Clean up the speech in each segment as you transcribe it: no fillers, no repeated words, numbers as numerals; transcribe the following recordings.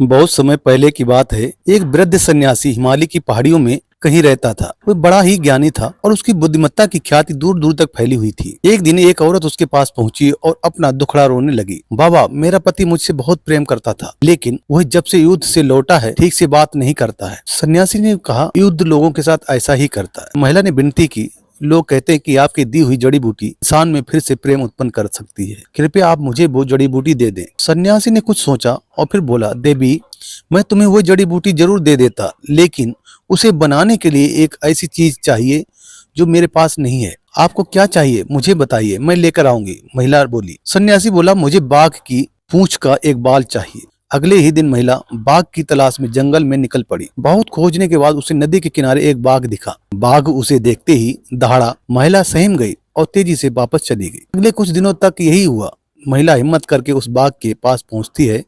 बहुत समय पहले की बात है। एक वृद्ध सन्यासी हिमालय की पहाड़ियों में कहीं रहता था। वह बड़ा ही ज्ञानी था और उसकी बुद्धिमत्ता की ख्याति दूर दूर तक फैली हुई थी। एक दिन एक औरत उसके पास पहुंची और अपना दुखड़ा रोने लगी। बाबा, मेरा पति मुझसे बहुत प्रेम करता था, लेकिन वह जब से युद्ध से लौटा है ठीक से बात नहीं करता है। सन्यासी ने कहा, युद्ध लोगों के साथ ऐसा ही करता है। महिला ने विनती की, लोग कहते हैं कि आपकी दी हुई जड़ी बूटी इंसान में फिर से प्रेम उत्पन्न कर सकती है। कृपया आप मुझे वो जड़ी बूटी दे दें। सन्यासी ने कुछ सोचा और फिर बोला, देवी, मैं तुम्हें वो जड़ी बूटी जरूर दे देता, लेकिन उसे बनाने के लिए एक ऐसी चीज चाहिए जो मेरे पास नहीं है। आपको क्या चाहिए मुझे बताइए, मैं लेकर आऊंगी। महिला बोली। सन्यासी बोला, मुझे बाघ की पूंछ का एक बाल चाहिए। अगले ही दिन महिला बाघ की तलाश में जंगल में निकल पड़ी। बहुत खोजने के बाद उसे नदी के किनारे एक बाघ दिखा। बाघ उसे देखते ही दहाड़ा। महिला सहम गई और तेजी से वापस चली गई। अगले कुछ दिनों तक यही हुआ। महिला हिम्मत करके उस बाघ के पास पहुंचती है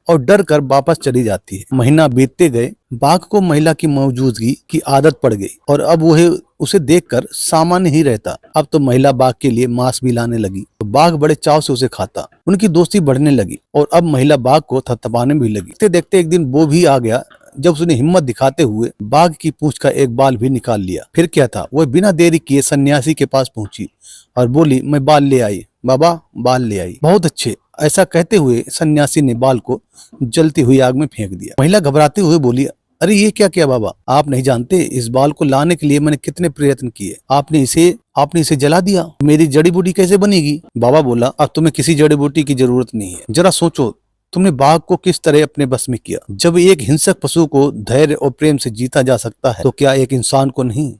और डर कर वापस चली जाती है। महीना बीतते गए। बाघ को महिला की मौजूदगी की आदत पड़ गई और अब वह उसे देखकर सामान्य ही रहता। अब तो महिला बाघ के लिए मांस भी लाने लगी तो बाघ बड़े चाव से उसे खाता। उनकी दोस्ती बढ़ने लगी और अब महिला बाघ को थपथपाने भी लगी। देखते देखते एक दिन वो भी आ गया जब उसने हिम्मत दिखाते हुए बाघ की पूंछ का एक बाल भी निकाल लिया। फिर क्या था, वह बिना देरी किए सन्यासी के पास पहुंची और बोली, मैं बाल ले आई। बाबा, बाल ले आई। बहुत अच्छे। ऐसा कहते हुए सन्यासी ने बाल को जलती हुई आग में फेंक दिया। महिला घबराते हुए बोली, अरे ये क्या किया बाबा? आप नहीं जानते इस बाल को लाने के लिए मैंने कितने प्रयत्न किए। आपने इसे जला दिया। मेरी जड़ी बूटी कैसे बनेगी? बाबा बोला, अब तुम्हें किसी जड़ी बूटी की जरूरत नहीं है। जरा सोचो, तुमने बाघ को किस तरह अपने बस में किया। जब एक हिंसक पशु को धैर्य और प्रेम से जीता जा सकता है तो क्या एक इंसान को नहीं?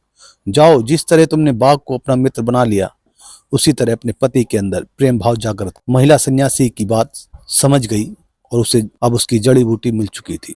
जाओ, जिस तरह तुमने बाघ को अपना मित्र बना लिया, उसी तरह अपने पति के अंदर प्रेम भाव जागृत। महिला सन्यासी की बात समझ गई और उसे अब उसकी जड़ी बूटी मिल चुकी थी।